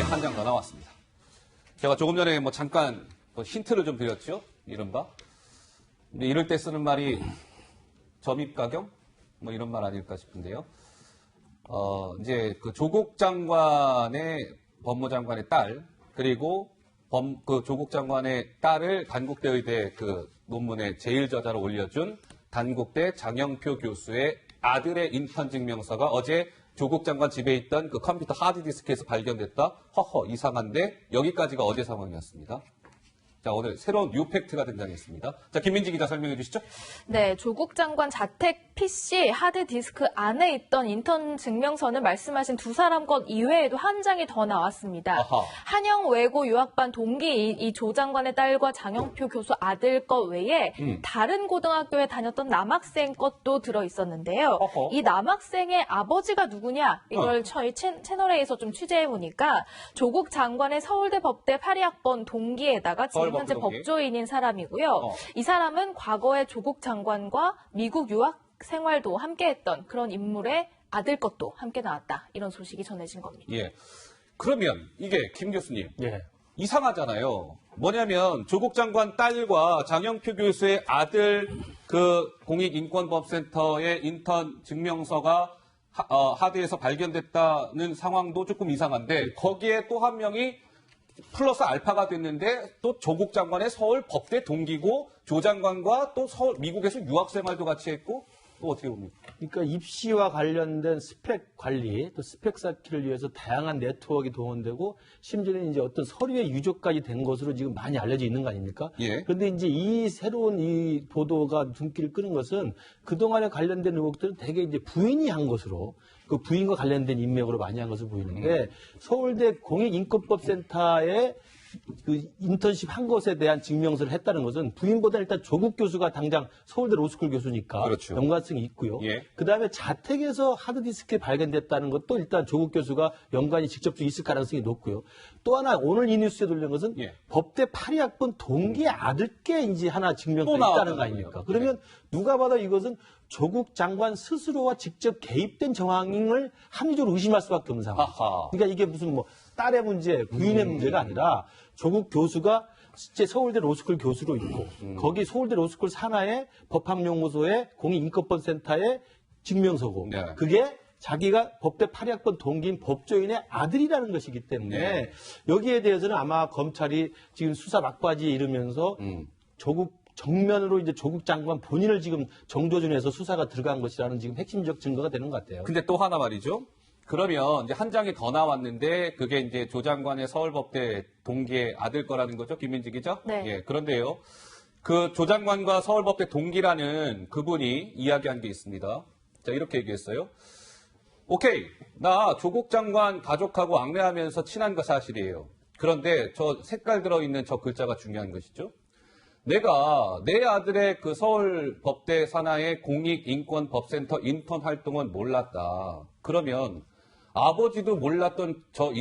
네, 한 장 더 나왔습니다. 제가 조금 전에 뭐 잠깐 힌트를 좀 드렸죠. 이른바. 근데 이럴 때 쓰는 말이 점입가경? 뭐 이런 말 아닐까 싶은데요. 이제 그 조국 장관의 법무장관의 딸, 그리고 그 조국 장관의 딸을 단국대 의대 그 논문에 제일 저자로 올려준 단국대 장영표 교수의 아들의 인턴 증명서가 어제 조국 장관 집에 있던 그 컴퓨터 하드디스크에서 발견됐다. 허허, 이상한데 여기까지가 어제 상황이었습니다. 자, 오늘 새로운 뉴팩트가 등장했습니다. 자, 김민지 기자 설명해 주시죠. 네, 조국 장관 자택 PC 하드디스크 안에 있던 인턴 증명서는 말씀하신 두 사람 것 이외에도 한 장이 더 나왔습니다. 아하. 한영 외고 유학반 동기 이 조 장관의 딸과 장영표 교수 아들 것 외에 다른 고등학교에 다녔던 남학생 것도 들어있었는데요. 어허. 이 남학생의 아버지가 누구냐 이걸 저희 채널A에서 좀 취재해보니까 조국 장관의 서울대 법대 82학번 동기에다가 지금 현재 법조인인 사람이고요. 이 사람은 과거에 조국 장관과 미국 유학 생활도 함께했던 그런 인물의 아들 것도 함께 나왔다. 이런 소식이 전해진 겁니다. 예. 그러면 이게 김 교수님. 예. 이상하잖아요. 뭐냐면 조국 장관 딸과 장영표 교수의 아들 그 공익인권법센터의 인턴 증명서가 하드에서 발견됐다는 상황도 조금 이상한데 거기에 또 한 명이 플러스 알파가 됐는데 또 조국 장관의 서울 법대 동기고 조 장관과 또 미국에서 유학 생활도 같이 했고 또 어떻게 봅니까? 그러니까 입시와 관련된 스펙 관리, 또 스펙 쌓기를 위해서 다양한 네트워크가 동원되고 심지어는 이제 어떤 서류의 유족까지 된 것으로 지금 많이 알려져 있는 거 아닙니까? 예. 그런데 이제 이 새로운 이 보도가 눈길을 끄는 것은 그동안에 관련된 의혹들은 대개 이제 부인이 한 것으로 그 부인과 관련된 인맥으로 많이 한 것으로 보이는데 서울대 공익인권법센터에 그 인턴십 한 것에 대한 증명서를 했다는 것은 부인보다 일단 조국 교수가 당장 서울대 로스쿨 교수니까 그렇죠. 연관성이 있고요. 예. 그다음에 자택에서 하드디스크에 발견됐다는 것도 일단 조국 교수가 연관이 직접적으로 있을 가능성이 높고요. 또 하나 오늘 이 뉴스에 돌린 것은 예. 법대 82학번 동기의 아들께 이제 하나 증명서 있다는 거 아닙니까? 그러면 누가 봐도 이것은 조국 장관 스스로와 직접 개입된 정황을 합리적으로 의심할 수밖에 없는 상황. 그러니까 이게 무슨 뭐 딸의 문제, 부인의 문제가 아니라 조국 교수가 실제 서울대 로스쿨 교수로 있고 거기 서울대 로스쿨 산하의 법학연구소의 공익인권법센터의 증명서고 네. 그게 자기가 법대 82학번 동기인 법조인의 아들이라는 것이기 때문에 네. 여기에 대해서는 아마 검찰이 지금 수사 막바지에 이르면서 조국 정면으로 이제 조국 장관 본인을 지금 정조준해서 수사가 들어간 것이라는 지금 핵심적 증거가 되는 것 같아요. 근데 또 하나 말이죠. 그러면 이제 한 장이 더 나왔는데 그게 이제 조 장관의 서울법대 동기의 아들 거라는 거죠, 김민지 기자? 네. 예, 그런데요. 그 조 장관과 서울법대 동기라는 그분이 이야기한 게 있습니다. 자, 이렇게 얘기했어요. 오케이, 나 조국 장관 가족하고 앙래하면서 친한 거 사실이에요. 그런데 저 색깔 들어있는 저 글자가 중요한 것이죠. 내가 내 아들의 그 서울 법대 산하의 공익인권법센터 인턴 활동은 몰랐다. 그러면 아버지도 몰랐던 저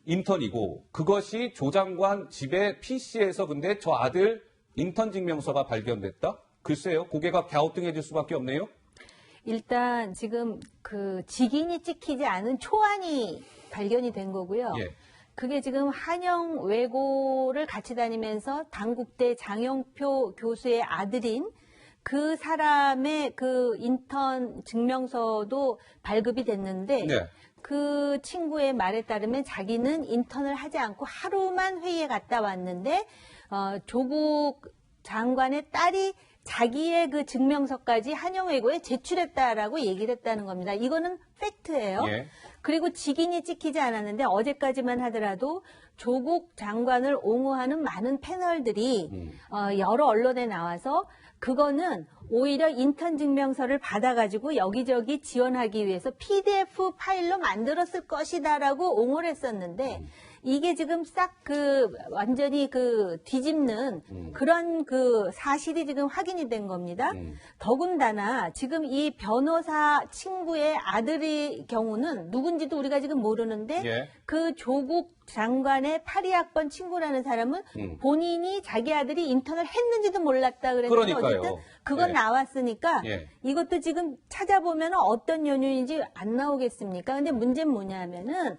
인턴이고 그것이 조 장관 집의 PC에서 근데 저 아들 인턴 증명서가 발견됐다? 글쎄요. 고개가 갸우뚱해질 수밖에 없네요. 일단 지금 그 직인이 찍히지 않은 초안이 발견이 된 거고요. 예. 그게 지금 한영 외고를 같이 다니면서 단국대 장영표 교수의 아들인 그 사람의 그 인턴 증명서도 발급이 됐는데 네. 그 친구의 말에 따르면 자기는 인턴을 하지 않고 하루만 회의에 갔다 왔는데 조국 장관의 딸이 자기의 그 증명서까지 한영외고에 제출했다라고 얘기를 했다는 겁니다. 이거는 팩트예요. 예. 그리고 직인이 찍히지 않았는데 어제까지만 하더라도 조국 장관을 옹호하는 많은 패널들이 여러 언론에 나와서 그거는 오히려 인턴 증명서를 받아가지고 여기저기 지원하기 위해서 PDF 파일로 만들었을 것이다라고 옹호를 했었는데 이게 지금 싹 완전히 뒤집는 그런 사실이 지금 확인이 된 겁니다. 더군다나 지금 이 변호사 친구의 아들의 경우는 누군지도 우리가 지금 모르는데 예. 그 조국 장관의 82학번 친구라는 사람은 본인이 자기 아들이 인턴을 했는지도 몰랐다 그랬는데 그러니까요. 어쨌든 그건 예. 나왔으니까 예. 이것도 지금 찾아보면 어떤 연유인지 안 나오겠습니까? 근데 문제는 뭐냐면은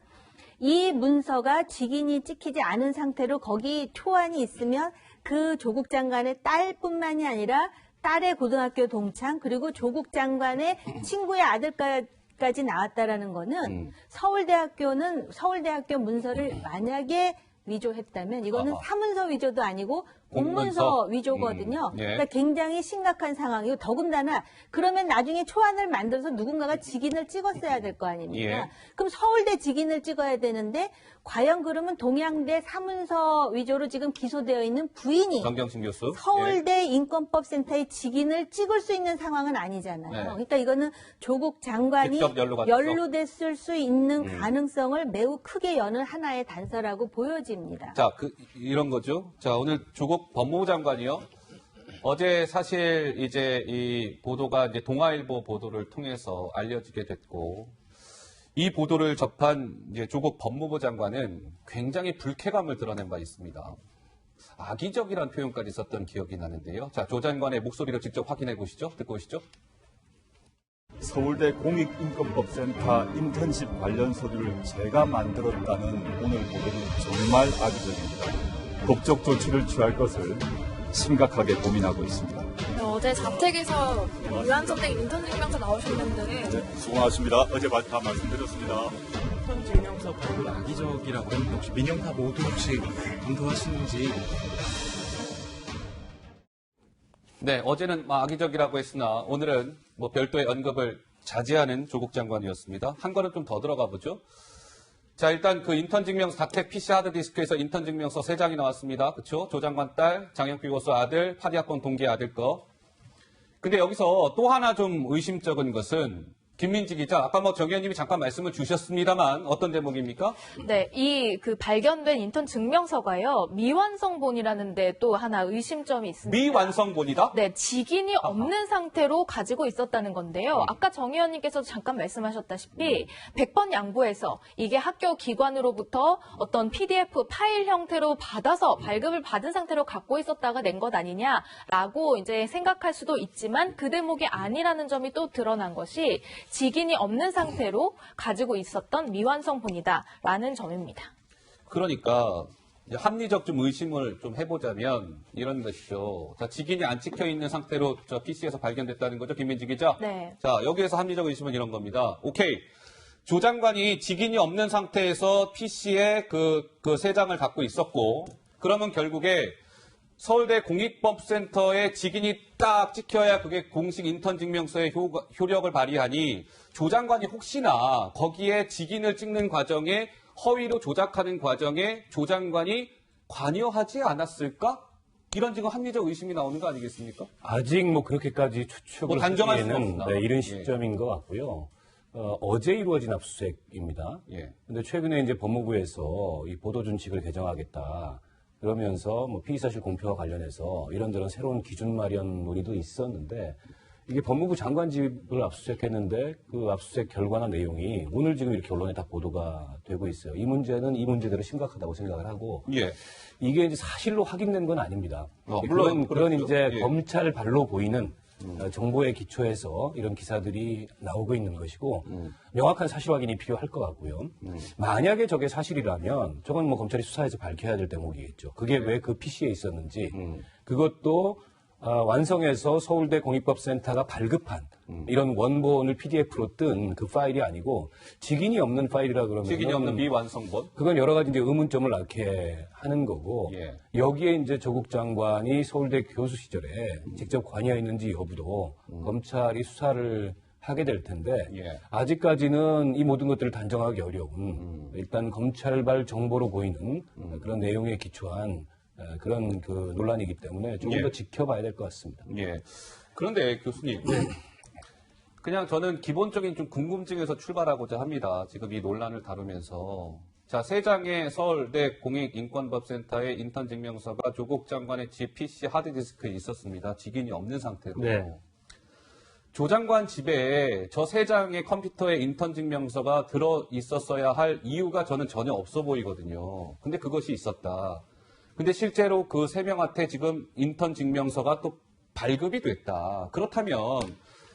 이 문서가 직인이 찍히지 않은 상태로 거기 초안이 있으면 그 조국 장관의 딸뿐만이 아니라 딸의 고등학교 동창 그리고 조국 장관의 친구의 아들까지 나왔다라는 거는 서울대학교 문서를 만약에 위조했다면 이거는 사문서 위조도 아니고 공문서 위조거든요. 예. 그러니까 굉장히 심각한 상황이고 더군다나 그러면 나중에 초안을 만들어서 누군가가 직인을 찍었어야 될 거 아닙니까? 예. 그럼 서울대 직인을 찍어야 되는데 과연 그러면 동양대 사문서 위조로 지금 기소되어 있는 부인이 정경심 교수. 서울대 인권법센터의 직인을 찍을 수 있는 상황은 아니잖아요. 네. 그러니까 이거는 조국 장관이 직접 연루가 연루됐을 수 있는 가능성을 매우 크게 여는 하나의 단서라고 보여집니다. 자, 이런 거죠. 자, 오늘 조국 법무부 장관이요. 어제 사실 이제 이 보도가 이제 동아일보 보도를 통해서 알려지게 됐고, 이 보도를 접한 이제 조국 법무부 장관은 굉장히 불쾌감을 드러낸 바 있습니다. 악의적이라는 표현까지 썼던 기억이 나는데요. 자, 조 장관의 목소리를 직접 확인해 보시죠. 듣고 오시죠. 서울대 공익인권법센터 인턴십 관련 서류를 제가 만들었다는 오늘 보도는 정말 악의적입니다. 법적 조치를 취할 것을 심각하게 고민하고 있습니다. 어제 자택에서 유한선택 인턴 증명서 나오셨는데 네, 수고하십니다. 어제 다 말씀드렸습니다. 인턴 증명서 발급 악의적이라고 했는데 혹시 민영파 모두 혹시 검토하시는지. 네, 어제는 악의적이라고 했으나 오늘은 뭐 별도의 언급을 자제하는 조국 장관이었습니다. 한 걸음 좀 더 들어가 보죠. 자, 일단 그 인턴 증명서 자택 PC 하드디스크에서 인턴 증명서 3장이 나왔습니다. 그렇죠? 조 장관 딸, 장영필 교수 아들, 파리학번 동기 아들 거. 근데 여기서 또 하나 좀 의심적인 것은 김민지 기자, 아까 뭐 정 의원님이 잠깐 말씀을 주셨습니다만 어떤 대목입니까? 네, 이 그 발견된 인턴 증명서가요, 미완성본이라는데 또 하나 의심점이 있습니다. 미완성본이다? 네, 직인이 없는 상태로 가지고 있었다는 건데요. 아까 정 의원님께서도 잠깐 말씀하셨다시피 100번 양보해서 이게 학교 기관으로부터 어떤 PDF 파일 형태로 받아서 발급을 받은 상태로 갖고 있었다가 낸 것 아니냐라고 이제 생각할 수도 있지만 그 대목이 아니라는 점이 또 드러난 것이 직인이 없는 상태로 가지고 있었던 미완성본이다라는 점입니다. 그러니까 이제 합리적 좀 의심을 좀 해보자면 이런 것이죠. 자, 직인이 안 찍혀 있는 상태로 저 PC에서 발견됐다는 거죠, 김민지 기자? 네. 자, 여기에서 합리적 의심은 이런 겁니다. 오케이. 조 장관이 직인이 없는 상태에서 PC에 그 3장을 갖고 있었고, 그러면 결국에 서울대 공익법센터에 직인이 딱 찍혀야 그게 공식 인턴 증명서의 효력을 발휘하니 조 장관이 혹시나 거기에 직인을 찍는 과정에 허위로 조작하는 과정에 조 장관이 관여하지 않았을까? 이런 지금 합리적 의심이 나오는 거 아니겠습니까? 아직 뭐 그렇게까지 추측을 뭐 단정할 수는 하기에는 없다. 이른 시점인 것 같고요. 어제 이루어진 압수수색입니다. 예. 근데 최근에 이제 법무부에서 이 보도 준칙을 개정하겠다. 그러면서 뭐 피의사실 공표와 관련해서 이런저런 새로운 기준 마련 논의도 있었는데 이게 법무부 장관 집을 압수수색했는데 그 압수수색 결과나 내용이 오늘 지금 이렇게 언론에 다 보도가 되고 있어요. 이 문제는 이 문제대로 심각하다고 생각을 하고 예. 이게 이제 사실로 확인된 건 아닙니다. 물론 그런 그렇죠. 이제 예. 검찰 발로 보이는 정보에 기초해서 이런 기사들이 나오고 있는 것이고 명확한 사실 확인이 필요할 것 같고요. 만약에 저게 사실이라면 저건 뭐 검찰이 수사해서 밝혀야 될 대목이겠죠. 그게 왜 그 PC에 있었는지 그것도 완성해서 서울대 공익법센터가 발급한 이런 원본을 PDF로 뜬 그 파일이 아니고 직인이 없는 파일이라 그러면 직인이 없는 미완성본? 그건 여러 가지 이제 의문점을 낳게 하는 거고 예. 여기에 이제 조국 장관이 서울대 교수 시절에 직접 관여했는지 여부도 검찰이 수사를 하게 될 텐데 예. 아직까지는 이 모든 것들을 단정하기 어려운 일단 검찰발 정보로 보이는 그런 내용에 기초한 그런 그 논란이기 때문에 조금 예. 더 지켜봐야 될 것 같습니다. 예. 그런데 교수님, 그냥 저는 기본적인 좀 궁금증에서 출발하고자 합니다. 지금 이 논란을 다루면서. 자, 3장의 서울대 공익인권법센터의 인턴 증명서가 조국 장관의 집 PC 하드디스크에 있었습니다. 직인이 없는 상태로. 네. 조 장관 집에 저 3장의 컴퓨터에 인턴 증명서가 들어 있었어야 할 이유가 저는 전혀 없어 보이거든요. 근데 그것이 있었다. 근데 실제로 그 3명한테 지금 인턴 증명서가 또 발급이 됐다. 그렇다면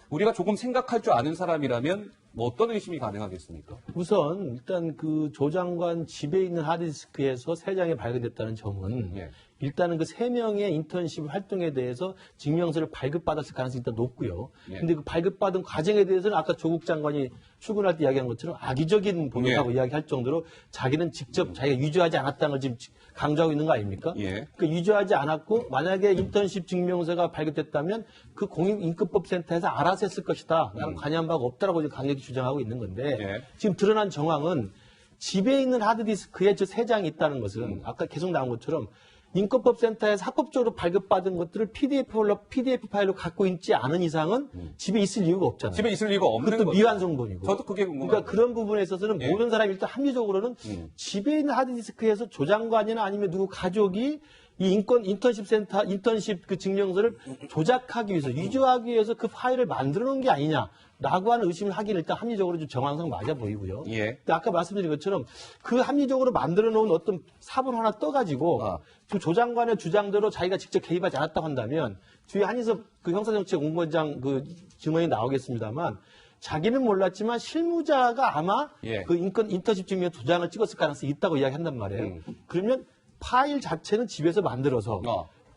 우리가 조금 생각할 줄 아는 사람이라면 뭐 어떤 의심이 가능하겠습니까? 우선 일단 그 조 장관 집에 있는 하드디스크에서 3장이 발견됐다는 점은 예. 일단은 그 3명의 인턴십 활동에 대해서 증명서를 발급받았을 가능성이 일단 높고요. 예. 근데 그 발급받은 과정에 대해서는 아까 조국 장관이 출근할 때 이야기한 것처럼 악의적인 본능하고 이야기할 정도로 자기는 직접 자기가 위조하지 않았다는 걸 지금 강조하고 있는 거 아닙니까? 예. 그 위조하지 않았고 만약에 인턴십 증명서가 발급됐다면 그 공익인권법센터에서 알아서 했을 것이다. 나는 관여한 바가 없다라고 지금 강력히 주장하고 있는 건데 예. 지금 드러난 정황은 집에 있는 하드디스크에 저 3장이 있다는 것은 아까 계속 나온 것처럼 인권법센터에서 합법적으로 발급받은 것들을 PDF 파일로 갖고 있지 않은 이상은 집에 있을 이유가 없잖아요. 집에 있을 리가 없는 그것도 거죠. 미완성본이고. 저도 그게 궁금해요. 그러니까 그런 부분에 있어서는 예. 모든 사람이 일단 합리적으로는 집에 있는 하드디스크에서 조장관이나 아니면 누구 가족이 이 인턴십 그 증명서를 조작하기 위해서, 위조하기 위해서 그 파일을 만들어 놓은 게 아니냐라고 하는 의심을 하기는 일단 합리적으로 좀 정황상 맞아 보이고요. 예. 근데 아까 말씀드린 것처럼 그 합리적으로 만들어 놓은 어떤 사본 하나 떠가지고 그 조장관의 주장대로 자기가 직접 개입하지 않았다고 한다면 뒤에 한희섭 그 형사정책 공무원장 그 증언이 나오겠습니다만 자기는 몰랐지만 실무자가 아마 예. 그 인턴십 증명 2장을 찍었을 가능성이 있다고 이야기한단 말이에요. 그러면 파일 자체는 집에서 만들어서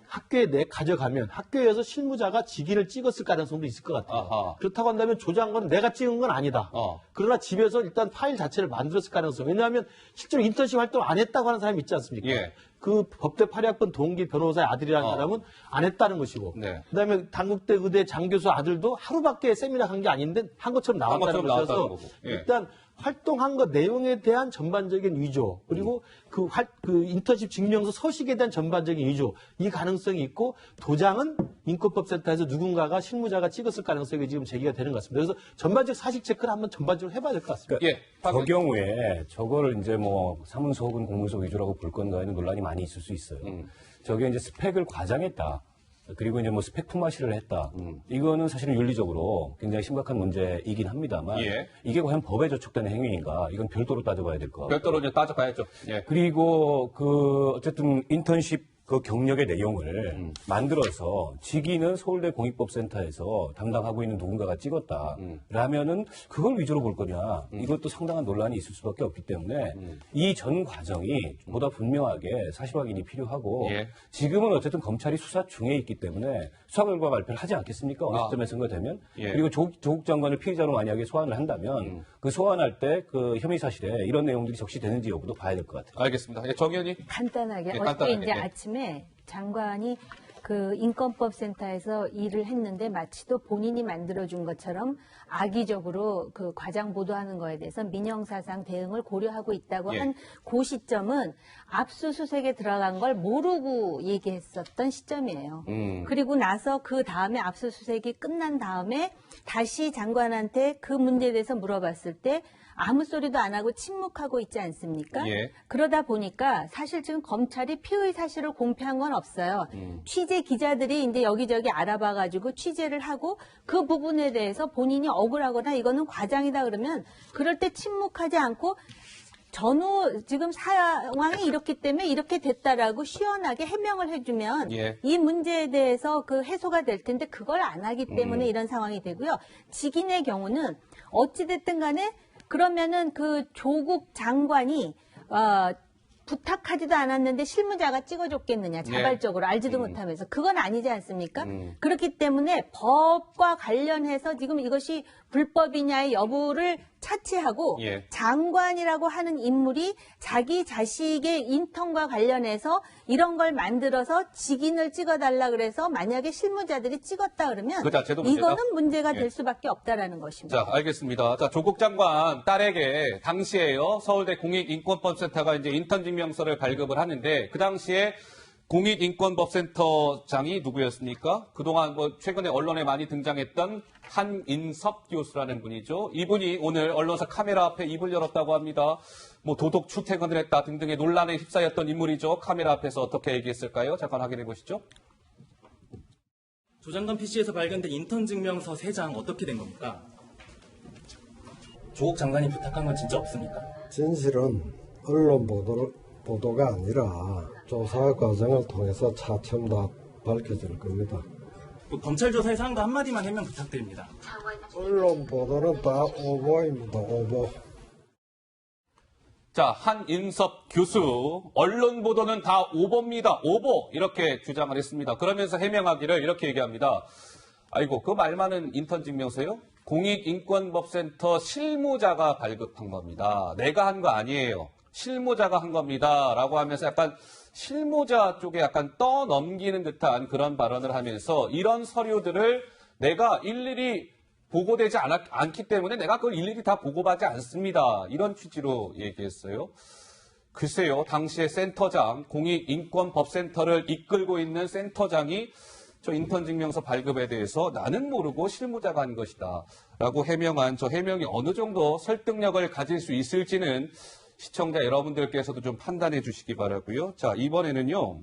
학교에 가져가면 학교에서 실무자가 직인을 찍었을 가능성도 있을 것 같아요. 아하. 그렇다고 한다면 조장관은 내가 찍은 건 아니다. 그러나 집에서 일단 파일 자체를 만들었을 가능성. 왜냐하면 실제로 인턴십 활동 안 했다고 하는 사람이 있지 않습니까? 예. 그 법대 8학번 동기 변호사의 아들이라는 사람은 안 했다는 것이고 네. 그다음에 단국대 의대 장교수 아들도 하루밖에 세미나 간 게 아닌데 한 것처럼 나왔다는 것처럼 것이어서 나왔다는 거고. 예. 일단 활동한 것 내용에 대한 전반적인 위조 그리고 그 인턴십 증명서 서식에 대한 전반적인 위조 이 가능성이 있고 도장은 인권법센터에서 누군가가 실무자가 찍었을 가능성이 지금 제기가 되는 것 같습니다. 그래서 전반적 사실 체크를 한번 전반적으로 해봐야 될 것 같습니다. 예. 저 경우에 저거를 이제 뭐 사문서 혹은 공문서 위조라고 볼 건가에는 논란이 많이 있을 수 있어요. 저게 이제 스펙을 과장했다. 그리고 이제 뭐 스펙 품앗이를 했다. 이거는 사실은 윤리적으로 굉장히 심각한 문제이긴 합니다만 예. 이게 과연 법에 저촉되는 행위인가? 이건 별도로 따져봐야 될 것 같고. 별도로 이제 따져봐야죠. 예. 그리고 어쨌든 인턴십 그 경력의 내용을 만들어서 직위는 서울대 공익법센터에서 담당하고 있는 누군가가 찍었다. 라면은 그걸 위조로 볼 거냐. 이것도 상당한 논란이 있을 수밖에 없기 때문에 이 전 과정이 보다 분명하게 사실 확인이 필요하고 예. 지금은 어쨌든 검찰이 수사 중에 있기 때문에 수사 결과 발표를 하지 않겠습니까? 어느 시점에 선거되면. 예. 그리고 조국 장관을 피의자로 만약에 소환을 한다면 그 소환할 때 그 혐의 사실에 이런 내용들이 적시되는지 여부도 봐야 될 것 같아요. 알겠습니다. 예, 정 의원님. 간단하게 예, 어저께 간단하게, 이제 예. 아침에 장관이 그 인권법센터에서 일을 했는데 마치 또 본인이 만들어준 것처럼 악의적으로 그 과장 보도하는 거에 대해서 민형사상 대응을 고려하고 있다고 예. 한 그 시점은 압수수색에 들어간 걸 모르고 얘기했었던 시점이에요. 그리고 나서 그 다음에 압수수색이 끝난 다음에 다시 장관한테 그 문제에 대해서 물어봤을 때 아무 소리도 안 하고 침묵하고 있지 않습니까? 예. 그러다 보니까 사실 지금 검찰이 피의 사실을 공표한 건 없어요. 취재 기자들이 이제 여기저기 알아봐가지고 취재를 하고 그 부분에 대해서 본인이 억울하거나 이거는 과장이다 그러면 그럴 때 침묵하지 않고 전후 지금 상황이 이렇기 때문에 이렇게 됐다라고 시원하게 해명을 해주면 예. 이 문제에 대해서 그 해소가 될 텐데 그걸 안 하기 때문에 이런 상황이 되고요. 직인의 경우는 어찌됐든 간에 그러면은 그 조국 장관이 부탁하지도 않았는데 실무자가 찍어줬겠느냐 자발적으로 알지도 못하면서 그건 아니지 않습니까? 그렇기 때문에 법과 관련해서 지금 이것이 불법이냐의 여부를 차치하고 예. 장관이라고 하는 인물이 자기 자식의 인턴과 관련해서 이런 걸 만들어서 직인을 찍어달라 그래서 만약에 실무자들이 찍었다 그러면 그 자체도 문제다? 이거는 문제가 예. 될 수밖에 없다라는 것입니다. 자, 알겠습니다. 자, 조국 장관 딸에게 당시에요. 서울대 공익인권법센터가 이제 인턴 증명서를 발급을 하는데 그 당시에 공익인권법센터장이 누구였습니까? 그동안 뭐 최근에 언론에 많이 등장했던 한인섭 교수라는 분이죠. 이분이 오늘 언론사 카메라 앞에 입을 열었다고 합니다. 뭐 도덕 출퇴근을 했다 등등의 논란에 휩싸였던 인물이죠. 카메라 앞에서 어떻게 얘기했을까요? 잠깐 확인해 보시죠. 조 장관 PC에서 발견된 인턴 증명서 3장 어떻게 된 겁니까? 조국 장관이 부탁한 건 진짜 없습니까? 진실은 언론 보도가 아니라 조사 과정을 통해서 차츰 다 밝혀질 겁니다. 검찰 조사의 상황도 한마디만 해명 부탁드립니다. 언론 보도는 다 오보입니다. 오보. 자, 한인섭 교수, 언론 보도는 다 오보입니다. 오보! 이렇게 주장을 했습니다. 그러면서 해명하기를 이렇게 얘기합니다. 아이고, 그 말 많은 인턴 증명서요? 공익인권법센터 실무자가 발급한 겁니다. 내가 한 거 아니에요. 실무자가 한 겁니다. 라고 하면서 약간 실무자 쪽에 약간 떠넘기는 듯한 그런 발언을 하면서 이런 서류들을 내가 일일이 보고되지 않기 때문에 내가 그걸 일일이 다 보고받지 않습니다. 이런 취지로 얘기했어요. 글쎄요, 당시에 센터장, 공익인권법센터를 이끌고 있는 센터장이 저 인턴 증명서 발급에 대해서 나는 모르고 실무자가 한 것이다 라고 해명한 저 해명이 어느 정도 설득력을 가질 수 있을지는 시청자 여러분들께서도 좀 판단해 주시기 바라고요. 자, 이번에는요.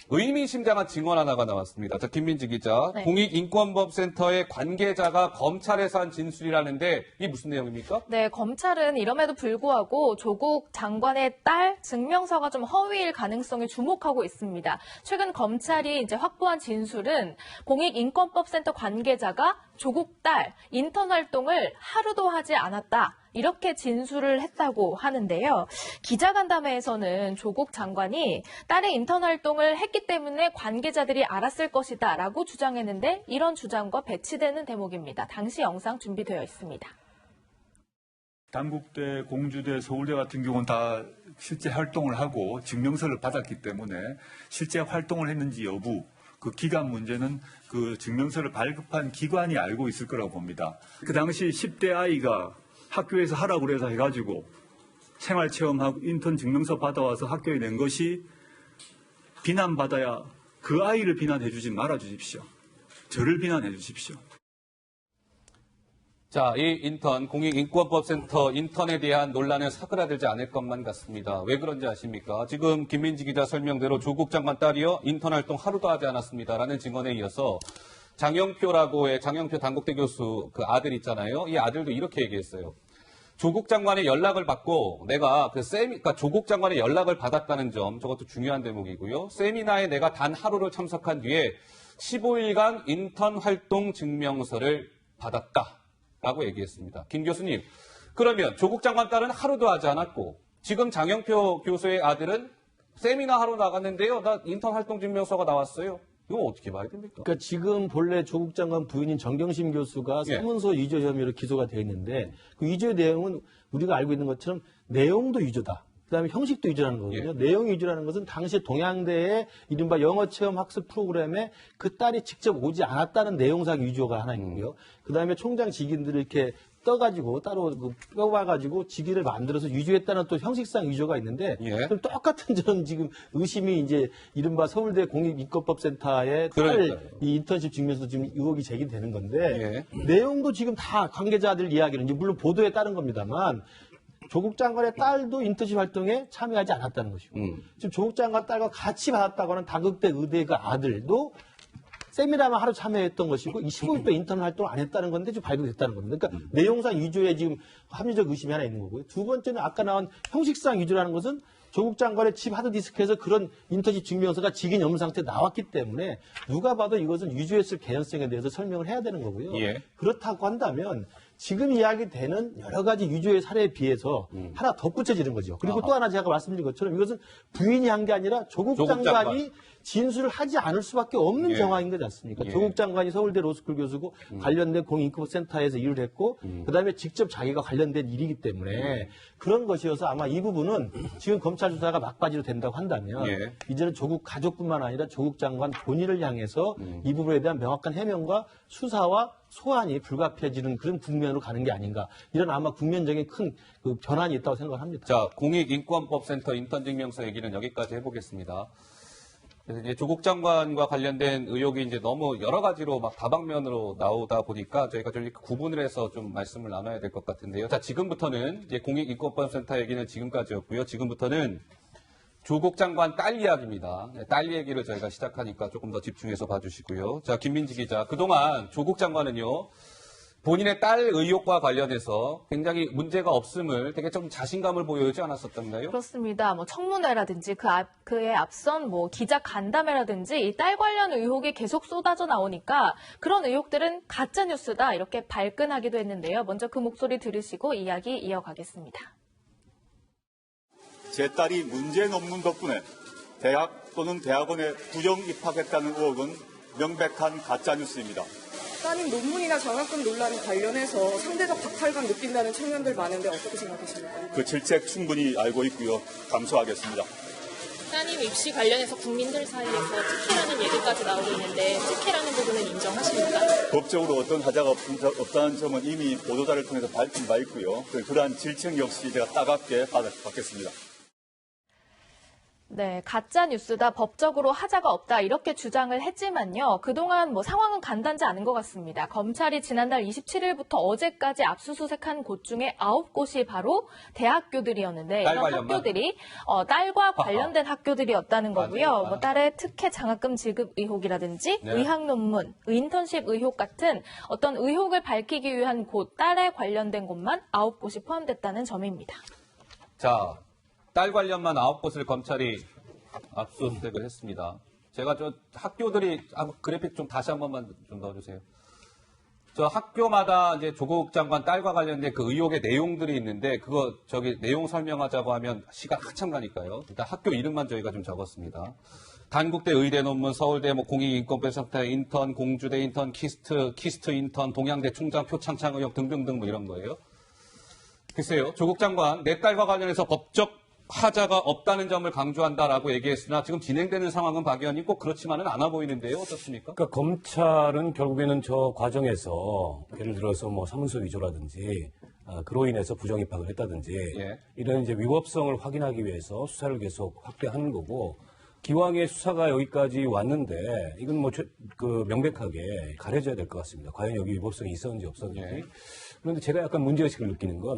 의미심장한 증언 하나가 나왔습니다. 자, 김민지 기자. 네. 공익인권법센터의 관계자가 검찰에서 한 진술이라는데 이게 무슨 내용입니까? 네, 검찰은 이럼에도 불구하고 조국 장관의 딸 증명서가 좀 허위일 가능성에 주목하고 있습니다. 최근 검찰이 이제 확보한 진술은 공익인권법센터 관계자가 조국 딸 인턴 활동을 하루도 하지 않았다. 이렇게 진술을 했다고 하는데요. 기자간담회에서는 조국 장관이 딸의 인턴 활동을 했기 때문에 관계자들이 알았을 것이다 라고 주장했는데 이런 주장과 배치되는 대목입니다. 당시 영상 준비되어 있습니다. 단국대, 공주대, 서울대 같은 경우는 다 실제 활동을 하고 증명서를 받았기 때문에 실제 활동을 했는지 여부, 그 기간 문제는 그 증명서를 발급한 기관이 알고 있을 거라고 봅니다. 그 당시 10대 아이가 학교에서 하라고 그래서 해가지고 생활체험하고 인턴 증명서 받아와서 학교에 낸 것이 비난받아야 그 아이를 비난해 주지 말아 주십시오. 저를 비난해 주십시오. 자, 이 인턴, 공익인권법센터 인턴에 대한 논란은 사그라들지 않을 것만 같습니다. 왜 그런지 아십니까? 지금 김민지 기자 설명대로 조국 장관 딸이요, 인턴 활동 하루도 하지 않았습니다라는 증언에 이어서 장영표라고의 장영표 단국대 교수 그 아들 있잖아요. 이 아들도 이렇게 얘기했어요. 조국 장관의 연락을 받고 내가 그러니까 조국 장관의 연락을 받았다는 점, 저것도 중요한 대목이고요. 세미나에 내가 단 하루를 참석한 뒤에 15일간 인턴 활동 증명서를 받았다라고 얘기했습니다. 김 교수님, 그러면 조국 장관 딸은 하루도 하지 않았고 지금 장영표 교수의 아들은 세미나 하러 나갔는데요. 나 인턴 활동 증명서가 나왔어요. 이거 어떻게 봐야 됩니까? 그러니까 지금 본래 조국 장관 부인인 정경심 교수가 예. 사문서 위조 혐의로 기소가 되어 있는데 그 위조의 내용은 우리가 알고 있는 것처럼 내용도 위조다. 그다음에 형식도 위조라는 거거든요. 예. 내용이 위조라는 것은 당시 동양대의 이른바 영어 체험 학습 프로그램에 그 딸이 직접 오지 않았다는 내용상 위조가 하나 있고요. 그다음에 총장 직인들을 이렇게 떠가지고 따로 껴와가지고 직위를 만들어서 위조했다는 또 형식상 위조가 있는데 예. 그럼 똑같은 저는 지금 의심이 이제 이른바 서울대 공익인권법센터의 딸 이 인턴십 증명서 지금 의혹이 제기되는 건데 내용도 지금 다 관계자들 이야기는 이제 물론 보도에 따른 겁니다만 조국 장관의 딸도 인턴십 활동에 참여하지 않았다는 것이고 지금 조국 장관 딸과 같이 받았다고 하는 단국대 의대 그 아들도 세미나만 하루 참여했던 것이고 25일 동안 인턴 활동을 안 했다는 건데 지금 발견됐다는 겁니다. 그러니까 내용상 위조에 지금 합리적 의심이 하나 있는 거고요. 두 번째는 아까 나온 형식상 위조라는 것은 조국 장관의 집 하드디스크에서 그런 인턴십 증명서가 직인 업무 상태에 나왔기 때문에 누가 봐도 이것은 위조했을 개연성에 대해서 설명을 해야 되는 거고요. 예. 그렇다고 한다면 지금 이야기되는 여러 가지 위조의 사례에 비해서 하나 덧붙여지는 거죠. 그리고 또 하나 제가 말씀드린 것처럼 이것은 부인이 한 게 아니라 조국 장관이 진술을 하지 않을 수밖에 없는 정황인 거지 않습니까? 조국 장관이 서울대 로스쿨 교수고 관련된 공익인권센터에서 일을 했고 그다음에 직접 자기가 관련된 일이기 때문에 그런 것이어서 아마 이 부분은 지금 검찰 수사가 막바지로 된다고 한다면 이제는 조국 가족뿐만 아니라 조국 장관 본인을 향해서 이 부분에 대한 명확한 해명과 수사와 소환이 불가피해지는 그런 국면으로 가는 게 아닌가. 이런 아마 국면적인 큰 그 변환이 있다고 생각합니다. 자, 공익인권법센터 인턴 증명서 얘기는 여기까지 해보겠습니다. 그래서 이제 조국 장관과 관련된 의혹이 이제 너무 여러 가지로 막 다방면으로 나오다 보니까 저희가 좀 구분을 해서 좀 말씀을 나눠야 될 것 같은데요. 자, 지금부터는 이제 공익인권법센터 얘기는 지금까지였고요. 지금부터는 조국 장관 딸 이야기입니다. 딸 얘기를 저희가 시작하니까 조금 더 집중해서 봐주시고요. 자, 김민지 기자. 그동안 조국 장관은요, 본인의 딸 의혹과 관련해서 굉장히 문제가 없음을 되게 좀 자신감을 보여주지 않았었던가요? 그렇습니다. 뭐 청문회라든지 그에 앞선 뭐 기자 간담회라든지 이 딸 관련 의혹이 계속 쏟아져 나오니까 그런 의혹들은 가짜 뉴스다 이렇게 발끈하기도 했는데요. 먼저 그 목소리 들으시고 이야기 이어가겠습니다. 제 딸이 문제 논문 덕분에 대학 또는 대학원에 부정 입학했다는 의혹은 명백한 가짜 뉴스입니다. 따님 논문이나 장학금 논란 관련해서 상대적 박탈감 느낀다는 청년들 많은데 어떻게 생각하십니까? 그 질책 충분히 알고 있고요. 감수하겠습니다. 따님 입시 관련해서 국민들 사이에서 특혜라는 얘기까지 나오고 있는데 특혜라는 부분은 인정하십니까? 법적으로 어떤 하자가 없다는 점은 이미 보도자를 통해서 밝힌 바 있고요. 그러한 질책 역시 제가 따갑게 받겠습니다. 네, 가짜 뉴스다, 법적으로 하자가 없다 이렇게 주장을 했지만요. 그동안 뭐 상황은 간단지 않은 것 같습니다. 검찰이 지난달 27일부터 어제까지 압수수색한 곳 중에 9곳이 바로 대학교들이었는데 이런 학교들이 딸과 관련된 학교들이었다는 거고요. 뭐 딸의 특혜 장학금 지급 의혹이라든지 의학 논문, 인턴십 의혹 같은 어떤 의혹을 밝히기 위한 곳, 딸에 관련된 곳만 9곳이 포함됐다는 점입니다. 자, 딸 관련만 9곳을 검찰이 압수수색을 했습니다. 제가 저 학교들이 그래픽 좀 다시 한 번만 좀 넣어주세요. 저 학교마다 이제 조국 장관 딸과 관련된 그 의혹의 내용들이 있는데 그거 저기 내용 설명하자고 하면 시간 한참 가니까요. 일단 학교 이름만 저희가 좀 적었습니다. 단국대 의대 논문, 서울대 뭐 공익인권배상태 인턴, 공주대 인턴, 키스트 인턴, 동양대 총장 표창창 의혹 등등등 뭐 이런 거예요. 글쎄요, 조국 장관 내 딸과 관련해서 법적 하자가 없다는 점을 강조한다라고 얘기했으나 지금 진행되는 상황은 박 의원님 꼭 그렇지만은 않아 보이는데요. 어떻습니까? 그러니까 검찰은 결국에는 저 과정에서 예를 들어서 뭐 사문서 위조라든지 그로 인해서 부정 입학을 했다든지 이런 이제 위법성을 확인하기 위해서 수사를 계속 확대하는 거고 기왕에 수사가 여기까지 왔는데 이건 뭐 그 명백하게 가려져야 될 것 같습니다. 과연 여기 위법성이 있었는지 없었는지. 그런데 제가 약간 문제의식을 느끼는 건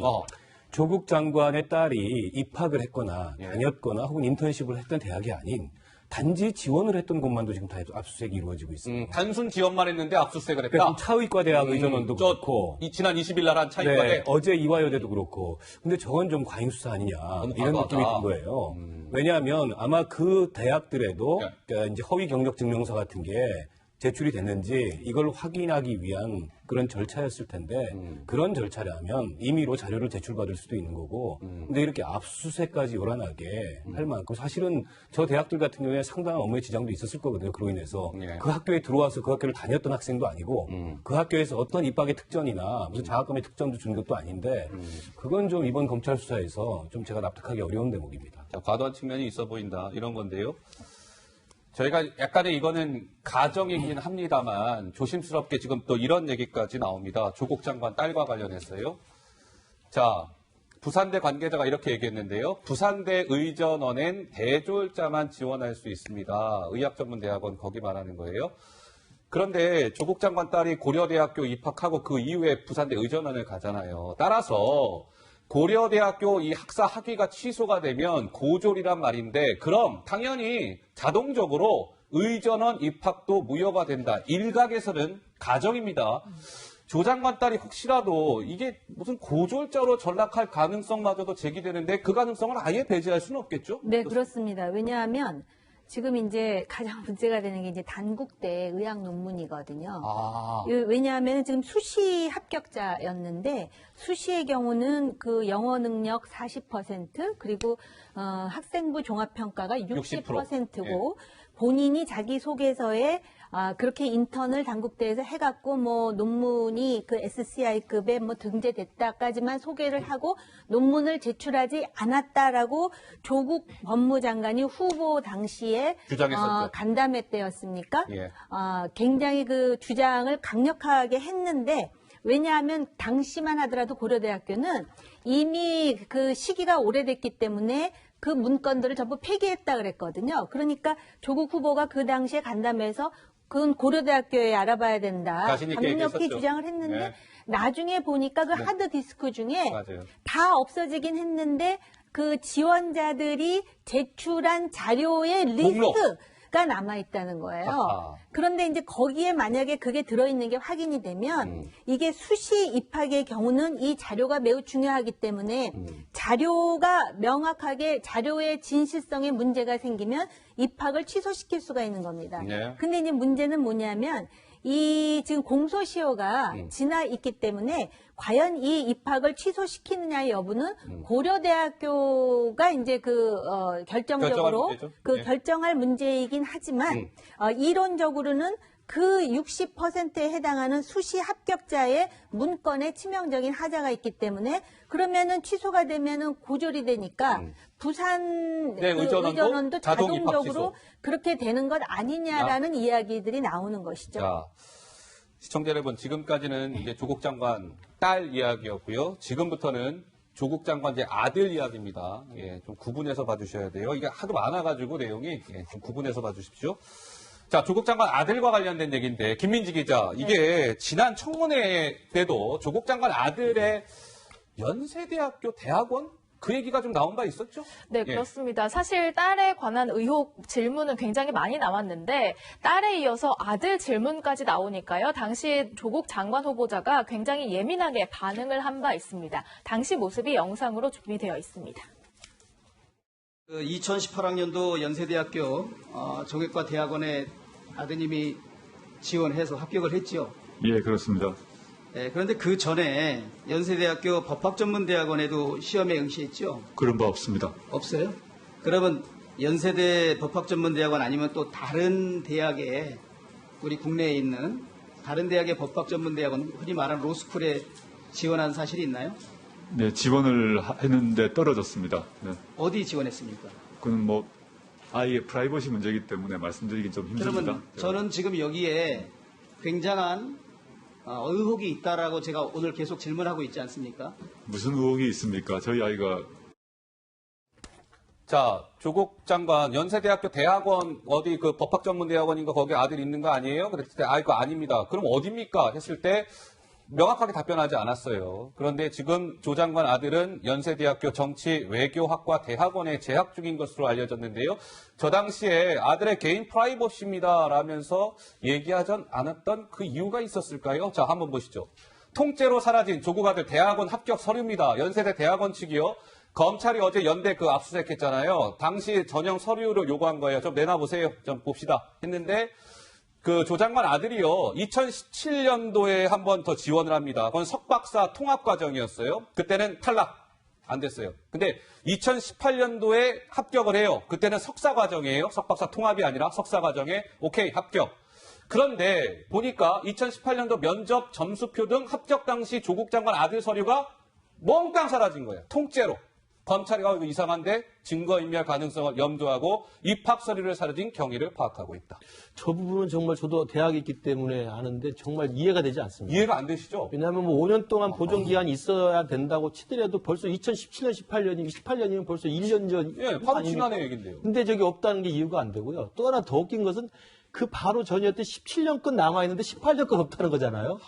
조국 장관의 딸이 입학을 했거나 다녔거나 혹은 인턴십을 했던 대학이 아닌 단지 지원을 했던 곳만도 지금 다 압수수색이 이루어지고 있습니다. 단순 지원만 했는데 압수수색을 했다? 그러니까 차의과대학 의전원도 그렇고 지난 20일 날 한 차의과대? 어제 이화여대도 그렇고 근데 저건 좀 과잉수사 아니냐 이런 느낌이 든 거예요. 왜냐하면 아마 그 대학들에도 그러니까 이제 허위 경력 증명서 같은 게 제출이 됐는지 이걸 확인하기 위한 그런 절차였을 텐데 그런 절차라면 임의로 자료를 제출받을 수도 있는 거고 근데 이렇게 압수수색까지 요란하게 할 만큼 사실은 저 대학들 같은 경우에 상당한 업무의 지장도 있었을 거거든요. 그로 인해서 그 학교에 들어와서 그 학교를 다녔던 학생도 아니고 그 학교에서 어떤 입학의 특전이나 무슨 장학금의 특전도 준 것도 아닌데 그건 좀 이번 검찰 수사에서 좀 제가 납득하기 어려운 대목입니다. 자, 과도한 측면이 있어 보인다 이런 건데요. 저희가 약간의 이거는 가정이긴 합니다만 조심스럽게 지금 또 이런 얘기까지 나옵니다. 조국 장관 딸과 관련해서요. 자, 부산대 관계자가 이렇게 얘기했는데요. 부산대 의전원엔 대졸자만 지원할 수 있습니다. 의학전문대학원 거기 말하는 거예요. 그런데 조국 장관 딸이 고려대학교 입학하고 그 이후에 부산대 의전원을 가잖아요. 따라서 고려대학교 이 학사 학위가 취소가 되면 고졸이란 말인데 그럼 당연히 자동적으로 의전원 입학도 무효가 된다. 일각에서는 가정입니다. 조 장관 딸이 혹시라도 이게 무슨 고졸자로 전락할 가능성마저도 제기되는데 그 가능성을 아예 배제할 수는 없겠죠? 네, 그렇습니다. 왜냐하면 지금 이제 가장 문제가 되는 게 이제 단국대 의학 논문이거든요. 왜냐하면 지금 수시 합격자였는데 수시의 경우는 그 영어 능력 40% 그리고 학생부 종합평가가 60%고 본인이 자기 소개서에 그렇게 인턴을 단국대에서 해갖고 뭐 논문이 그 SCI급에 뭐 등재됐다까지만 소개를 하고 논문을 제출하지 않았다라고 조국 법무장관이 후보 당시에 주장했었죠. 간담회 때였습니까? 굉장히 그 주장을 강력하게 했는데 왜냐하면 당시만 하더라도 고려대학교는 이미 그 시기가 오래됐기 때문에 그 문건들을 전부 폐기했다 그랬거든요. 그러니까 조국 후보가 그 당시에 간담회에서 그건 고려대학교에 알아봐야 된다. 강력히 주장을 했는데 나중에 보니까 그 하드디스크 중에 다 없어지긴 했는데 그 지원자들이 제출한 자료의 리스트 B가 남아있다는 거예요. 아하. 그런데 이제 거기에 만약에 그게 들어있는 게 확인이 되면 이게 수시 입학의 경우는 이 자료가 매우 중요하기 때문에 자료가 명확하게 자료의 진실성에 문제가 생기면 입학을 취소시킬 수가 있는 겁니다. 네. 근데 이제 문제는 뭐냐면 이 지금 공소시효가 지나 있기 때문에 과연 이 입학을 취소시키느냐의 여부는 고려대학교가 이제 결정적으로 문제죠. 네. 결정할 문제이긴 하지만 이론적으로는 그 60%에 해당하는 수시 합격자의 문건에 치명적인 하자가 있기 때문에 그러면은 취소가 되면은 고졸이 되니까 부산 네, 의전원도 자동 입학 자동적으로 취소. 그렇게 되는 것 아니냐라는 이야기들이 나오는 것이죠. 자, 시청자 여러분, 지금까지는 이제 조국 장관 딸 이야기였고요. 지금부터는 조국 장관 제 아들 이야기입니다. 예, 좀 구분해서 봐주셔야 돼요. 이게 하도 많아가지고 내용이 좀 구분해서 봐주십시오. 자, 조국 장관 아들과 관련된 얘기인데 김민지 기자, 이게 지난 청문회 때도 조국 장관 아들의 연세대학교 대학원 그 얘기가 좀 나온 바 있었죠? 네, 예. 그렇습니다. 사실 딸에 관한 의혹 질문은 굉장히 많이 나왔는데 딸에 이어서 아들 질문까지 나오니까요. 당시 조국 장관 후보자가 굉장히 예민하게 반응을 한 바 있습니다. 당시 모습이 영상으로 준비되어 있습니다. 2018학년도 연세대학교 정외과 대학원에 아드님이 지원해서 합격을 했죠. 예, 그렇습니다. 그런데 그 전에 연세대학교 법학전문대학원에도 시험에 응시했죠. 그런 바 없습니다. 없어요? 그러면 연세대 법학전문대학원 아니면 또 다른 대학에 우리 국내에 있는 다른 대학의 법학전문대학원 흔히 말하는 로스쿨에 지원한 사실이 있나요? 네, 지원을 했는데 떨어졌습니다. 네. 어디 지원했습니까? 그건 뭐 아이의 프라이버시 문제이기 때문에 말씀드리긴 좀 힘듭니다. 그러면 저는 지금 여기에 굉장한 의혹이 있다라고 제가 오늘 계속 질문하고 있지 않습니까? 무슨 의혹이 있습니까? 저희 아이가 자, 조국 장관 연세대학교 대학원 어디 그 법학전문대학원인가 거기 아들 있는 거 아니에요? 그랬을 때 이거 아닙니다. 그럼 어딥니까? 했을 때 명확하게 답변하지 않았어요. 그런데 지금 조 장관 아들은 연세대학교 정치외교학과 대학원에 재학 중인 것으로 알려졌는데요. 저 당시에 아들의 개인 프라이버시입니다 라면서 얘기하지 않았던 그 이유가 있었을까요? 자, 한번 보시죠. 통째로 사라진 조국 아들 대학원 합격 서류입니다. 연세대 대학원 측이요. 검찰이 어제 연대 그 압수수색했잖아요. 당시 전형 서류를 요구한 거예요. 좀 내놔보세요. 좀 봅시다. 했는데 그 조 장관 아들이요. 2017년도에 한 번 더 지원을 합니다. 그건 석박사 통합과정이었어요. 그때는 탈락. 안 됐어요. 근데 2018년도에 합격을 해요. 그때는 석사과정이에요. 석박사 통합이 아니라 석사과정에 오케이 합격. 그런데 보니까 2018년도 면접 점수표 등 합격 당시 조국 장관 아들 서류가 몽땅 사라진 거예요. 통째로. 검찰이 이거 이상한데 증거인멸 가능성을 염두하고 입학 서류를 사라진 경위를 파악하고 있다. 저 부분은 정말 저도 대학에 있기 때문에 아는데 정말 이해가 되지 않습니다. 이해가 안 되시죠? 왜냐하면 뭐 5년 동안 보존기한이 있어야 된다고 치더라도 벌써 2017년, 18년이면 벌써 1년 전. 예, 바로 지난해 얘기인데요. 근데 저기 없다는 게 이유가 안 되고요. 또 하나 더 웃긴 것은 그 바로 전이었던 17년 건 남아있는데 18년 건 없다는 거잖아요.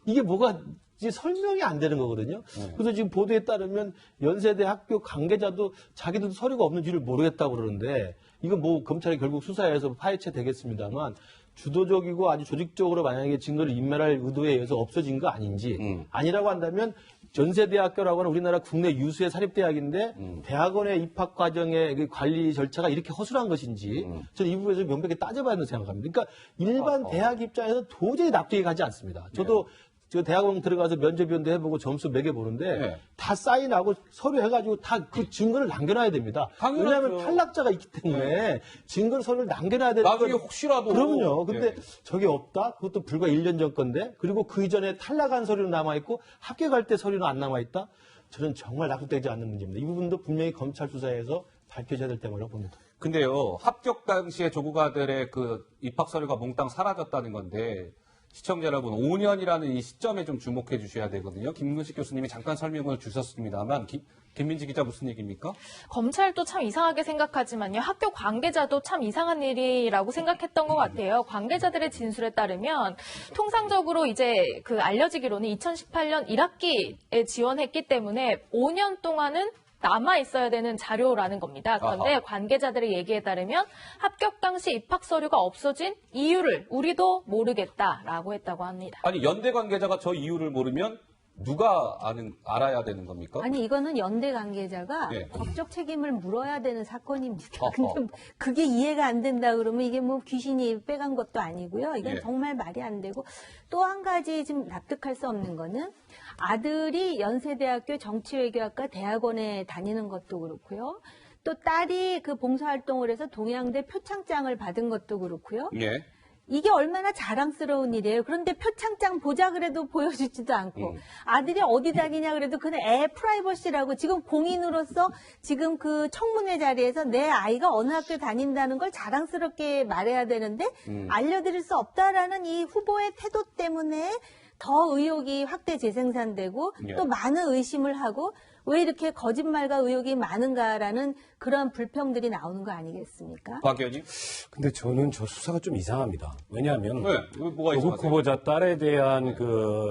이게 뭐가 이제 설명이 안 되는 거거든요. 그래서 지금 보도에 따르면 연세대 학교 관계자도 자기들도 서류가 없는 줄을 모르겠다고 그러는데 이건 뭐 검찰이 결국 수사해서 파헤쳐 되겠습니다만 주도적이고 아주 조직적으로 만약에 증거를 인멸할 의도에 의해서 없어진 거 아닌지 아니라고 한다면 연세대학교라고는 우리나라 국내 유수의 사립대학인데 대학원의 입학 과정의 관리 절차가 이렇게 허술한 것인지 저는 이 부분에서 명백히 따져봐야 한다고 생각합니다. 그러니까 일반 대학 입장에서 도저히 납득이 가지 않습니다. 저도 저 대학원 들어가서 면접위원도 해보고 점수 매겨보는데 네. 다 사인하고 서류 해가지고 다 그 증거를 남겨놔야 됩니다. 당연하죠. 왜냐하면 탈락자가 있기 때문에 증거 서류를 남겨놔야 되는 나중에 건- 혹시라도. 그럼요. 근데 예. 저게 없다? 그것도 불과 1년 전 건데 그리고 그 이전에 탈락한 서류는 남아있고 합격할 때 서류는 안 남아있다? 저는 정말 납득되지 않는 문제입니다. 이 부분도 분명히 검찰 수사에서 밝혀져야 될 때라고 봅니다. 근데요, 합격 당시에 조국 아들의 그 입학 서류가 몽땅 사라졌다는 건데, 시청자 여러분, 5년이라는 이 시점에 좀 주목해 주셔야 되거든요. 김근식 교수님이 잠깐 설명을 주셨습니다만, 김민지 기자 무슨 얘기입니까? 검찰도 참 이상하게 생각하지만요. 학교 관계자도 참 이상한 일이라고 생각했던 것 같아요. 관계자들의 진술에 따르면 통상적으로 이제 그 알려지기로는 2018년 1학기에 지원했기 때문에 5년 동안은 남아 있어야 되는 자료라는 겁니다. 그런데 아하. 관계자들의 얘기에 따르면 합격 당시 입학 서류가 없어진 이유를 우리도 모르겠다라고 했다고 합니다. 아니 연대 관계자가 저 이유를 모르면 누가 알아야 되는 겁니까? 아니 이거는 연대 관계자가 예. 법적 책임을 물어야 되는 사건입니다. 어허. 근데 그게 이해가 안 된다 그러면 이게 뭐 귀신이 빼간 것도 아니고요. 이건 예. 정말 말이 안 되고 또 한 가지 지금 납득할 수 없는 거는 아들이 연세대학교 정치외교학과 대학원에 다니는 것도 그렇고요. 또 딸이 그 봉사활동을 해서 동양대 표창장을 받은 것도 그렇고요. 예. 이게 얼마나 자랑스러운 일이에요. 그런데 표창장 보자 그래도 보여주지도 않고 아들이 어디 다니냐 그래도 그는 애 프라이버시라고 지금 공인으로서 지금 그 청문회 자리에서 내 아이가 어느 학교 다닌다는 걸 자랑스럽게 말해야 되는데 알려드릴 수 없다라는 이 후보의 태도 때문에 더 의혹이 확대 재생산되고 예. 또 많은 의심을 하고 왜 이렇게 거짓말과 의혹이 많은가라는 그런 불평들이 나오는 거 아니겠습니까? 박 의원님? 근데 저는 저 수사가 좀 이상합니다. 왜냐하면 왜? 뭐가 조국 이상하세요? 후보자 딸에 대한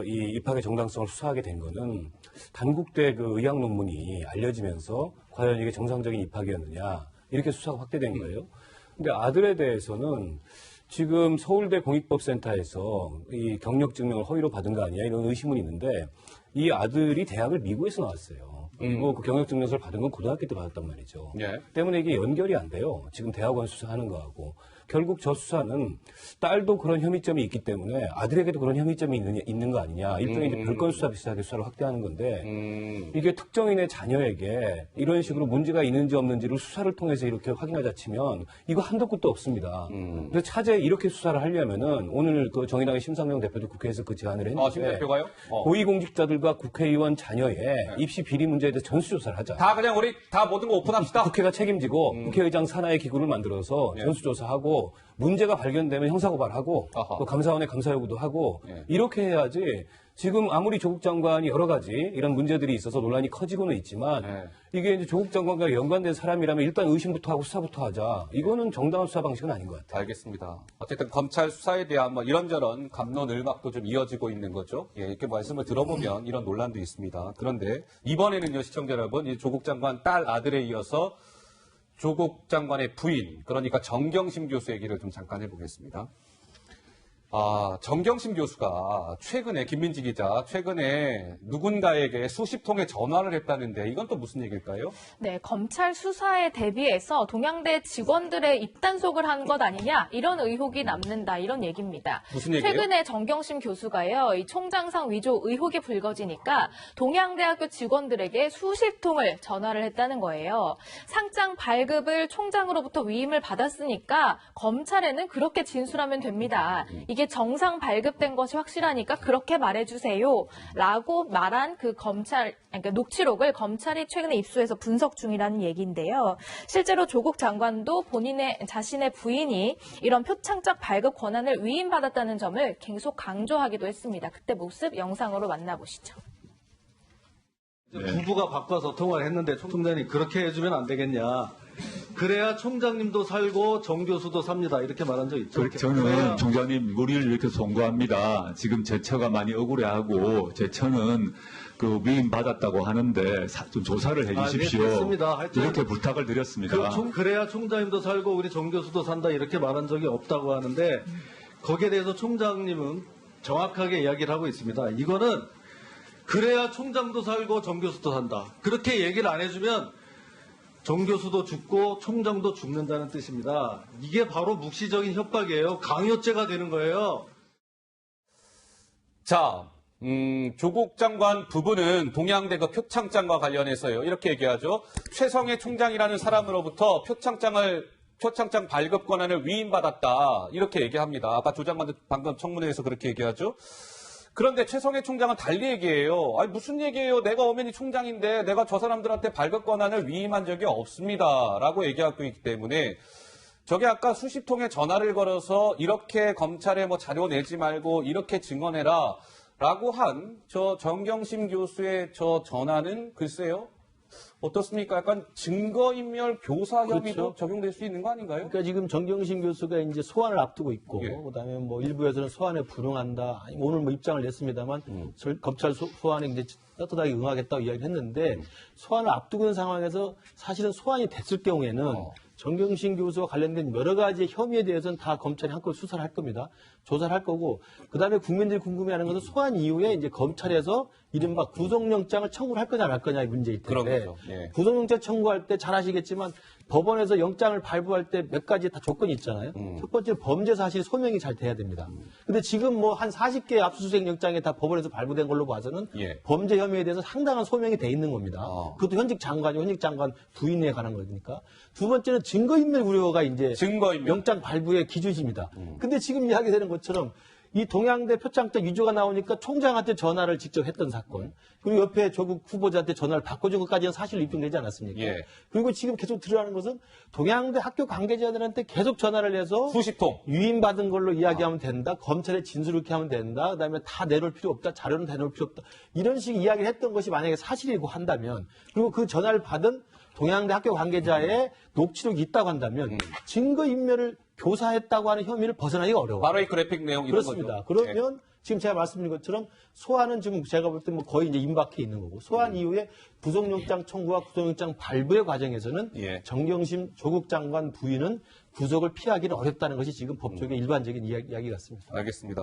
이 입학의 정당성을 수사하게 된 거는 단국대 그 의학 논문이 알려지면서 과연 이게 정상적인 입학이었느냐 이렇게 수사가 확대된 거예요. 근데 아들에 대해서는 지금 서울대 공익법센터에서 이 경력 증명을 허위로 받은 거 아니냐 이런 의심은 있는데 이 아들이 대학을 미국에서 나왔어요. 그리고 그 경력 증명서를 받은 건 고등학교 때 받았단 말이죠. 예. 때문에 이게 연결이 안 돼요. 지금 대학원 수사하는 거하고. 결국 저 수사는 딸도 그런 혐의점이 있기 때문에 아들에게도 그런 혐의점이 있는 거 아니냐. 일종의 이제 별건 수사 비슷하게 수사를 확대하는 건데 이게 특정인의 자녀에게 이런 식으로 문제가 있는지 없는지를 수사를 통해서 이렇게 확인하자 치면 이거 한도 끝도 없습니다. 그래서 차제 이렇게 수사를 하려면은 오늘 그 정의당의 심상정 대표도 국회에서 그 제안을 했는데 심 대표가요? 고위공직자들과 국회의원 자녀의 입시 비리 문제에 대해서 전수조사를 하자. 다 그냥 우리 다 모든 거 오픈합시다. 국회가 책임지고 국회의장 산하의 기구를 만들어서 예. 전수조사하고 문제가 발견되면 형사고발하고 아하. 또 감사원에 감사 요구도 하고 예. 이렇게 해야지 지금 아무리 조국 장관이 여러 가지 이런 문제들이 있어서 논란이 커지고는 있지만 예. 이게 이제 조국 장관과 연관된 사람이라면 일단 의심부터 하고 수사부터 하자. 이거는 정당한 수사 방식은 아닌 것 같아요. 알겠습니다. 어쨌든 검찰 수사에 대한 뭐 이런저런 갑론을박도 좀 이어지고 있는 거죠. 예, 이렇게 말씀을 들어보면 이런 논란도 있습니다. 그런데 이번에는요, 시청자 여러분, 이 조국 장관 딸 아들에 이어서 조국 장관의 부인, 그러니까 정경심 교수 얘기를 좀 잠깐 해보겠습니다. 정경심 교수가 최근에, 김민지 기자, 최근에 누군가에게 수십 통의 전화를 했다는데 이건 또 무슨 얘기일까요? 네, 검찰 수사에 대비해서 동양대 직원들의 입단속을 한 것 아니냐 이런 의혹이 남는다 이런 얘기입니다. 무슨 얘기예요? 최근에 정경심 교수가요, 이 총장상 위조 의혹이 불거지니까 동양대학교 직원들에게 수십 통을 전화를 했다는 거예요. 상장 발급을 총장으로부터 위임을 받았으니까 검찰에는 그렇게 진술하면 됩니다. 이게 정상 발급된 것이 확실하니까 그렇게 말해주세요. 라고 말한 그 그러니까 녹취록을 검찰이 최근에 입수해서 분석 중이라는 얘기인데요. 실제로 조국 장관도 자신의 부인이 이런 표창장 발급 권한을 위임받았다는 점을 계속 강조하기도 했습니다. 그때 모습 영상으로 만나보시죠. 부부가 바꿔서 통화를 했는데 총장님 그렇게 해주면 안 되겠냐. 그래야 총장님도 살고 정 교수도 삽니다. 이렇게 말한 적 있죠. 저는 총장님 우리를 이렇게 송구합니다. 지금 제 처가 많이 억울해하고 제 처는 그 위임 받았다고 하는데 좀 조사를 해주십시오. 네, 됐습니다. 하여튼 이렇게 부탁을 드렸습니다. 그래야 총장님도 살고 우리 정 교수도 산다 이렇게 말한 적이 없다고 하는데 거기에 대해서 총장님은 정확하게 이야기를 하고 있습니다. 이거는 그래야 총장도 살고 정 교수도 산다. 그렇게 얘기를 안 해주면 정 교수도 죽고 총장도 죽는다는 뜻입니다. 이게 바로 묵시적인 협박이에요. 강요죄가 되는 거예요. 자, 조국 장관 부부는 동양대 그 표창장과 관련해서요. 이렇게 얘기하죠. 최성해 총장이라는 사람으로부터 표창장 발급 권한을 위임받았다. 이렇게 얘기합니다. 아까 조 장관도 방금 청문회에서 그렇게 얘기하죠. 그런데 최성해 총장은 달리 얘기해요. 아니 무슨 얘기예요? 내가 엄연히 총장인데 내가 저 사람들한테 발급 권한을 위임한 적이 없습니다. 라고 얘기하고 있기 때문에 저게 아까 수십 통의 전화를 걸어서 이렇게 검찰에 뭐 자료 내지 말고 이렇게 증언해라 라고 한 저 정경심 교수의 저 전화는 글쎄요. 어떻습니까? 약간 증거인멸 교사 혐의도 그렇죠. 적용될 수 있는 거 아닌가요? 그러니까 지금 정경심 교수가 이제 소환을 앞두고 있고, 예. 그다음에 뭐 일부에서는 소환에 불응한다. 오늘 뭐 입장을 냈습니다만, 검찰 소환에 이제 떳떳하게 응하겠다고 이야기를 했는데 소환을 앞두고 있는 상황에서 사실은 소환이 됐을 경우에는 정경심 교수와 관련된 여러 가지 혐의에 대해서는 다 검찰이 한껏 수사를 할 겁니다. 조사를 할 거고, 그 다음에 국민들이 궁금해하는 것은 소환 이후에 이제 검찰에서 이른바 구속영장을 청구를 할 거냐 말 거냐의 문제일 텐데, 구속영장 청구할 때 잘 아시겠지만 법원에서 영장을 발부할 때 몇 가지 다 조건이 있잖아요. 첫 번째 범죄 사실 소명이 잘 돼야 됩니다. 근데 지금 뭐 한 40개의 압수수색 영장에 다 법원에서 발부된 걸로 봐서는 범죄 혐의에 대해서 상당한 소명이 돼 있는 겁니다. 그것도 현직 장관 부인에 관한 거니까. 두 번째는 증거인멸 우려가 이제 영장 발부의 기준입니다. 근데 지금 이야기되는 것처럼 이 동양대 표창장 위조가 나오니까 총장한테 전화를 직접 했던 사건, 그리고 옆에 조국 후보자한테 전화를 바꿔준 것까지는 사실로 입증되지 않았습니까? 그리고 지금 계속 드러나는 것은 동양대 학교 관계자들한테 계속 전화를 해서 수십 통 유인받은 걸로 이야기하면 된다, 검찰에 진술을 이렇게 하면 된다, 그다음에 다 내놓을 필요 없다, 자료는 다 내놓을 필요 없다, 이런 식 이야기를 했던 것이 만약에 사실이고 한다면, 그리고 그 전화를 받은 동양대 학교 관계자의 녹취록이 있다고 한다면 증거인멸을 교사했다고 하는 혐의를 벗어나기가 어려워요. 바로 이 그래픽 내용 이런 그렇습니다. 거죠. 그러면 지금 제가 말씀드린 것처럼 소환은 지금 제가 볼 때 뭐 거의 이제 임박해 있는 거고, 소환 이후에 구속영장 청구와 구속영장 발부의 과정에서는 정경심 조국 장관 부인은 구속을 피하기는 어렵다는 것이 지금 법조계 일반적인 이야기 같습니다. 알겠습니다.